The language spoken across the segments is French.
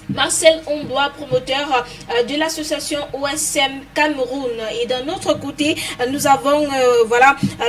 Marcel Ondoa, promoteur de l'association OSM Cameroun. Et d'un autre côté, nous avons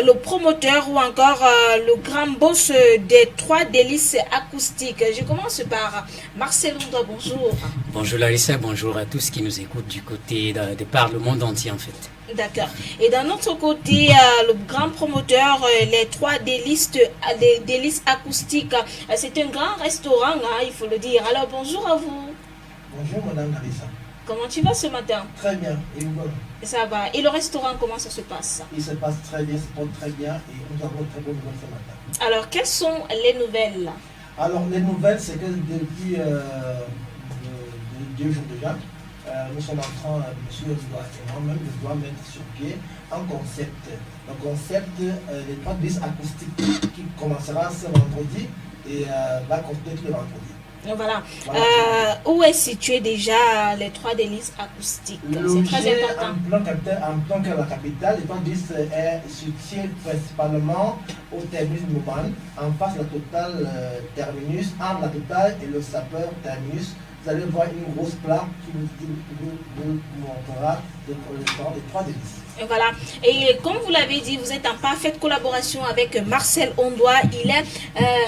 le promoteur ou encore le grand boss des trois délices acoustiques. Je commence par Marcel Ondoa, bonjour. Bonjour Larissa, bonjour à tous qui nous écoutent du côté de par le monde entier en fait. D'accord. Et d'un autre côté, le grand promoteur, les trois délices acoustiques. C'est un grand restaurant, il faut le dire. Alors bonjour à vous. Bonjour Madame Larissa. Comment tu vas ce matin? Très bien. Et vous? Ça va. Et le restaurant, comment ça se passe? Il se passe très bien, se porte très bien et nous avons une très bonne nouvelle ce matin. Alors, quelles sont les nouvelles? Alors, les nouvelles, c'est que depuis 2 jours déjà, nous sommes en train, monsieur et moi-même, je dois mettre sur pied un concept. Le concept, les trois délices acoustiques qui commencera ce vendredi et va continuer tous les vendredis. Voilà. Où est situé déjà les trois délices acoustiques? C'est très important. En plan que la capitale, les trois délices est situé principalement au terminus de Mouman, en face de la totale terminus, entre la totale et le sapeur terminus. Vous allez voir une grosse plaque qui vous montrera les trois délices. Voilà. Et comme vous l'avez dit, vous êtes en parfaite collaboration avec Marcel Ondoa. Il est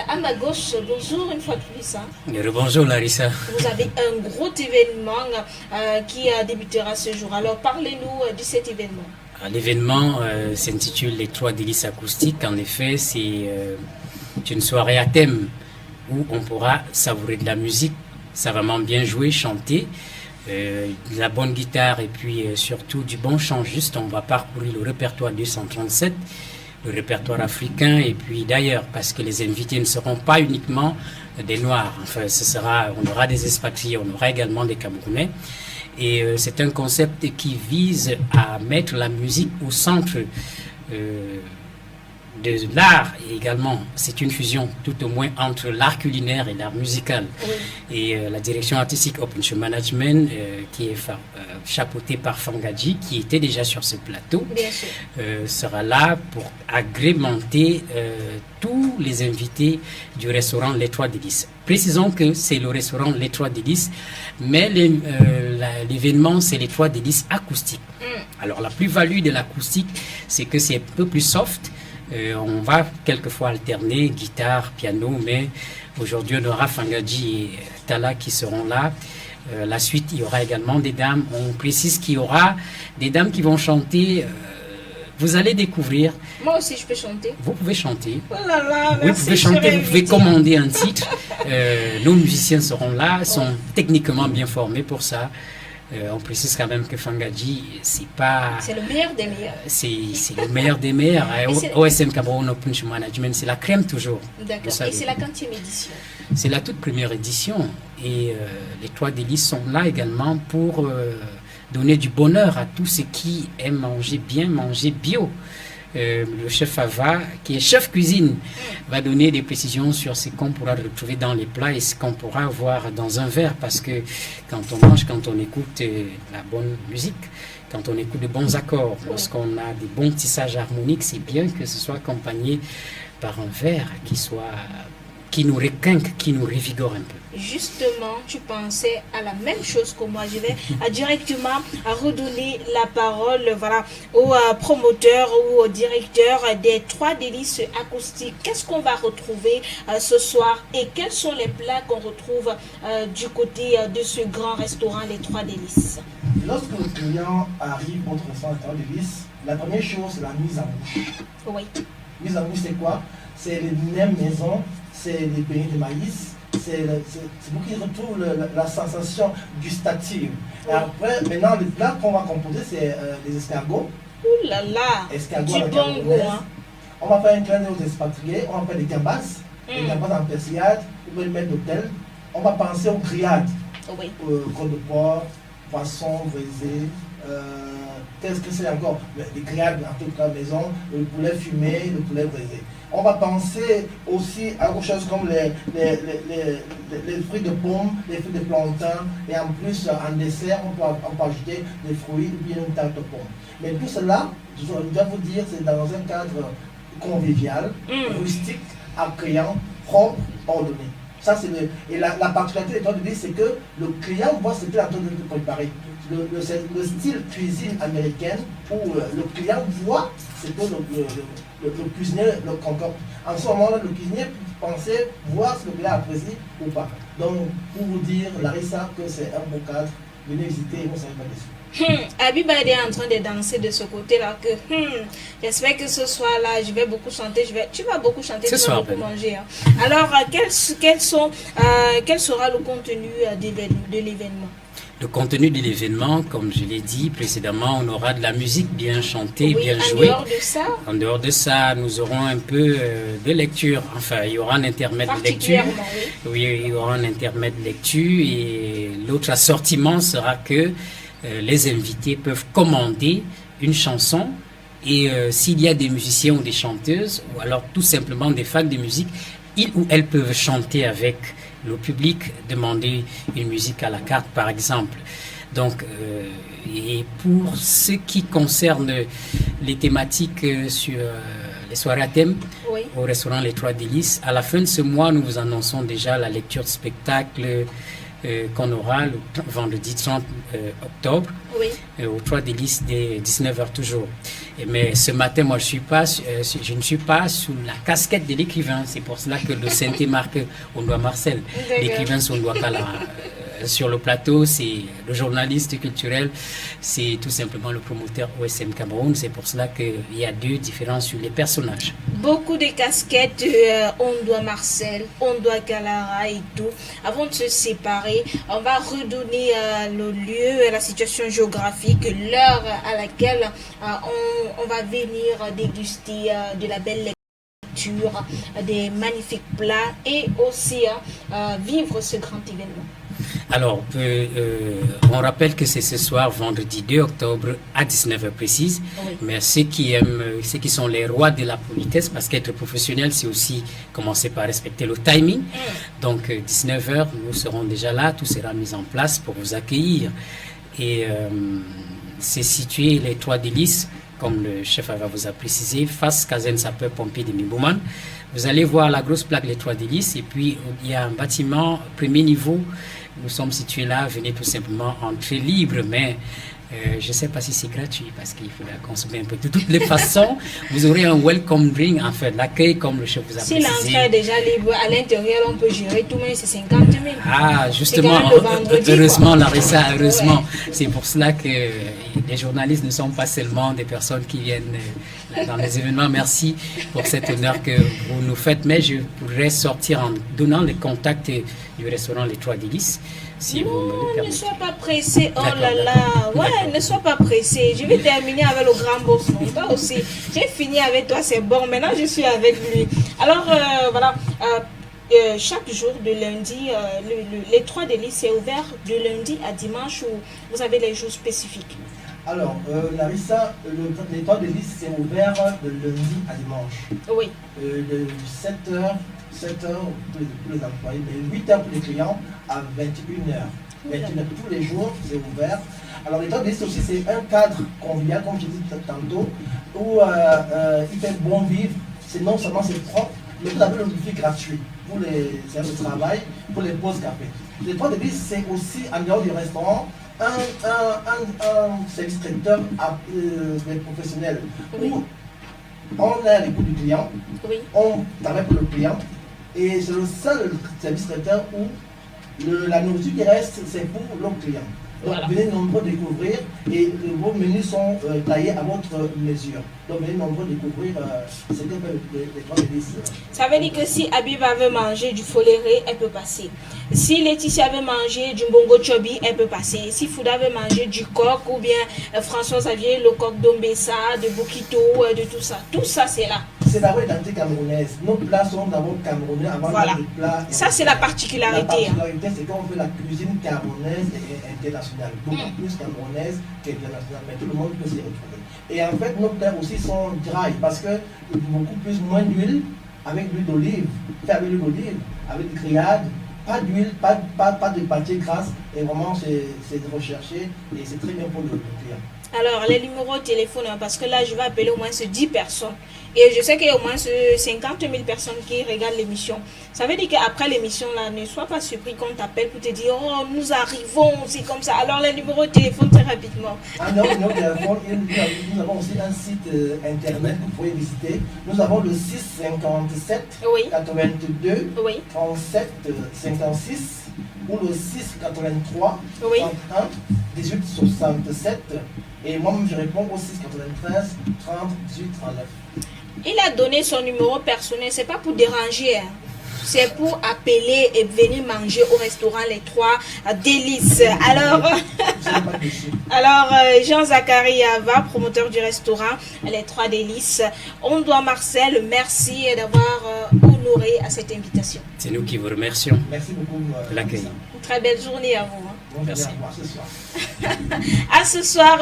à ma gauche. Bonjour une fois de plus. Bonjour Larissa. Vous avez un gros événement qui débutera ce jour. Alors parlez-nous de cet événement. L'événement s'intitule Les trois délices acoustiques. En effet, c'est une soirée à thème où on pourra savourer de la musique, savamment bien jouer, chanter. De la bonne guitare et puis surtout du bon chant juste. On va parcourir le répertoire 237, le répertoire africain et puis d'ailleurs parce que les invités ne seront pas uniquement des Noirs. Enfin, on aura des expatriés, on aura également des Camerounais. Et c'est un concept qui vise à mettre la musique au centre de l'art et également c'est une fusion tout au moins entre l'art culinaire et l'art musical. Oui. Et la direction artistique Open Show Management qui est chapeautée par Fangadji qui était déjà sur ce plateau sera là pour agrémenter tous les invités du restaurant Les Trois Délices. Précisons que c'est le restaurant Les Trois Délices, mais l'événement c'est Les Trois Délices acoustiques. Alors la plus-value de l'acoustique c'est que c'est un peu plus soft. On va quelquefois alterner guitare, piano, mais aujourd'hui on aura Fangadji et Tala qui seront là. La suite, il y aura également des dames. On précise qu'il y aura des dames qui vont chanter. Vous allez découvrir. Moi aussi, je peux chanter. Vous pouvez chanter. Oh là là, oui, vous pouvez chanter, vous pouvez commander un titre. Nos musiciens seront là, sont techniquement bien formés pour ça. On précise quand même que Fangadji, c'est le meilleur des meilleurs. C'est le meilleur des meilleurs. OSM Cameroun Open Show Management, c'est la crème toujours. D'accord. Et c'est la 40e édition. C'est la toute première édition. Et les trois délices sont là également pour donner du bonheur à tous ceux qui aiment manger bien, manger bio. Le chef Ava, qui est chef cuisine, va donner des précisions sur ce qu'on pourra retrouver dans les plats et ce qu'on pourra voir dans un verre, parce que quand on mange, quand on écoute la bonne musique, quand on écoute de bons accords, lorsqu'on a des bons tissages harmoniques, c'est bien que ce soit accompagné par un verre qui nous requinque, qui nous revigore un peu. Justement, tu pensais à la même chose que moi. Je vais directement redonner la parole au promoteur ou au directeur des trois délices acoustiques. Qu'est-ce qu'on va retrouver ce soir et quels sont les plats qu'on retrouve du côté de ce grand restaurant Les Trois Délices? Lorsque le client arrive au restaurant Les Trois Délices, la première chose, c'est la mise en bouche. Oui. Mise en bouche, c'est quoi? C'est les nems maison, c'est les beignets de maïs. C'est pour qu'ils retrouvent la sensation gustative. Et après, maintenant, les plats qu'on va composer, c'est les escargots. Ouh là là, escargots du bon goût. On va faire un clin d'œil aux expatriés, on va faire des gambas, des gambas en persillade, on va les mettre d'hôtel. On va penser aux grillades. Oui. Côte de porc, poisson, braisé. Qu'est-ce que c'est encore? Des grillades en toute la maison, le poulet fumé, le poulet braisé. On va penser aussi à autre chose comme les fruits de pomme, les fruits de plantain, et en plus en dessert on peut ajouter des fruits ou bien une tarte de pomme. Mais tout cela, je dois vous dire, c'est dans un cadre convivial, rustique, accueillant, propre, ordonné. Ça, et la particularité des toits de vis, c'est que le client voit ce qu'il est en train de préparer. Le style cuisine américaine où le client voit ce que le cuisinier le concorde. En ce moment-là, le cuisinier pensait voir si le client apprécie ou pas. Donc, pour vous dire, Larissa, que c'est un beau cadre, venez visiter et vous ne serez pas déçus. Abiba est en train de danser de ce côté-là. J'espère que ce soir-là, je vais beaucoup chanter. Tu vas beaucoup chanter, tu vas beaucoup manger. Hein. Alors, quel sera le contenu de l'événement? Le contenu de l'événement, comme je l'ai dit précédemment, on aura de la musique bien chantée, bien jouée. En dehors de ça, nous aurons un peu de lecture. Enfin, il y aura un intermède de lecture. Oui, il y aura un intermède de lecture. Et l'autre assortiment sera que les invités peuvent commander une chanson. Et s'il y a des musiciens ou des chanteuses, ou alors tout simplement des fans de musique, ils ou elles peuvent chanter avec le public, demander une musique à la carte par exemple. Donc, et pour ce qui concerne les thématiques sur les soirées à thème, oui, au restaurant Les Trois Délices, à la fin de ce mois, nous vous annonçons déjà la lecture de spectacle qu'on aura le vendredi 30 octobre, oui, aux Trois Délices dès 19h toujours. Mais ce matin, moi, je ne suis pas sous la casquette de l'écrivain. C'est pour cela que le synthé marque Ondoa Marcel. L'écrivain, c'est Ondoa Kala. Sur le plateau, c'est le journaliste culturel, c'est tout simplement le promoteur OSM Cameroun. C'est pour cela qu'il y a deux différences sur les personnages. Beaucoup de casquettes, Ondoa Marcel, Ondoa Kalara et tout. Avant de se séparer, on va redonner le lieu, la situation géographique, l'heure à laquelle on va venir déguster de la belle lecture, des magnifiques plats et aussi vivre ce grand événement. Alors, on rappelle que c'est ce soir, vendredi 2 octobre, à 19h précise. Oui. Mais ceux qui sont les rois de la politesse, parce qu'être professionnel, c'est aussi commencer par respecter le timing. Donc, 19h, nous serons déjà là, tout sera mis en place pour vous accueillir. Et c'est situé les Trois Délices, comme le chef va vous a précisé, face caserne sapeur-pompier de Mibouman. Vous allez voir la grosse plaque Les Trois Délices, et puis il y a un bâtiment premier niveau. Nous sommes situés là, venez tout simplement entrer libre, mais je ne sais pas si c'est gratuit parce qu'il faudra consommer un peu. De toutes les façons, vous aurez un welcome drink, en fait, l'accueil comme le chef vous a précisé. Si l'entrée est déjà libre, à l'intérieur, on peut gérer tout, mais c'est 50 000. Ah, justement, heureusement, Larissa, heureusement. Ouais. C'est pour cela que les journalistes ne sont pas seulement des personnes qui viennent dans les événements. Merci pour cet honneur que vous nous faites, mais je pourrais sortir en donnant les contacts du restaurant Les Trois Délices. Si non, vous me le permettez. Ne sois pas pressé. Oh là là. Ouais, ne sois pas pressé. Je vais terminer avec le grand boss. Non, toi aussi. J'ai fini avec toi, c'est bon. Maintenant, je suis avec lui. Alors, voilà. Chaque jour de lundi, les Trois Délices, c'est ouvert de lundi à dimanche ou vous avez les jours spécifiques? Alors, Larissa, les Trois Délices, c'est ouvert de lundi à dimanche. Oui. De 7h pour les employés, de 8h pour les clients à 21h. 21h tous les jours, c'est ouvert. Alors, les Trois Délices aussi, c'est un cadre convivial, comme je disais tantôt, où il fait bon vivre. C'est non seulement c'est propre, mais vous avez le wifi gratuit pour les heures de travail, pour les pauses café. Les Trois Délices, c'est aussi, en dehors du restaurant, un service traiteur des professionnels. Oui. Où on est à l'écoute du client, oui, on travaille pour le client, et c'est le seul service traiteur où la nourriture qui reste, c'est pour le client. Donc, voilà. Venez nombreux découvrir, et vos menus sont taillés à votre mesure. Donc, venez nombreux découvrir ce que les Trois Délices. Ça veut dire que si Abiba veut manger du foléré, elle peut passer. Si Laetitia veut manger du mbongo chobi, elle peut passer. Si Fouda veut manger du coq, ou bien François Xavier, le coq d'Ombessa, de Bokito, de tout ça, c'est là. C'est d'abord l'identité camerounaise. Nos plats sont d'abord camerounais avant voilà. Les plats. Ça, c'est la particularité. La particularité, c'est qu'on fait la cuisine camerounaise et internationale. Beaucoup plus camerounaise qu'internationale, mais tout le monde peut s'y retrouver. Et en fait, nos plats aussi sont dry parce que moins d'huile, avec l'huile d'olive, fait avec l'huile d'olive, avec des grillades, pas d'huile, pas de pâté grasse, et vraiment c'est recherché et c'est très bien pour le client. Alors, les numéros de téléphone, parce que là, je vais appeler au moins 10 personnes. Et je sais qu'il y a au moins 50 000 personnes qui regardent l'émission. Ça veut dire qu'après l'émission, là, ne sois pas surpris qu'on t'appelle pour te dire, oh, nous arrivons aussi comme ça. Alors, les numéros de téléphone, très rapidement. Ah non, nous avons aussi un site internet que vous pouvez visiter. Nous avons le 657 oui. 82 oui. 37 56 ou le 683 oui. 31 18 67. Et moi-même, je réponds au 693 30 18 39. Il a donné son numéro personnel, c'est pas pour déranger, hein. C'est pour appeler et venir manger au restaurant Les Trois Délices. Alors, Jean-Zacharie Ava, promoteur du restaurant Les Trois Délices. On doit Marcel, merci d'avoir honoré à cette invitation. C'est nous qui vous remercions. Merci beaucoup de l'accueil. Une très belle journée à vous. Hein. Merci. À ce soir.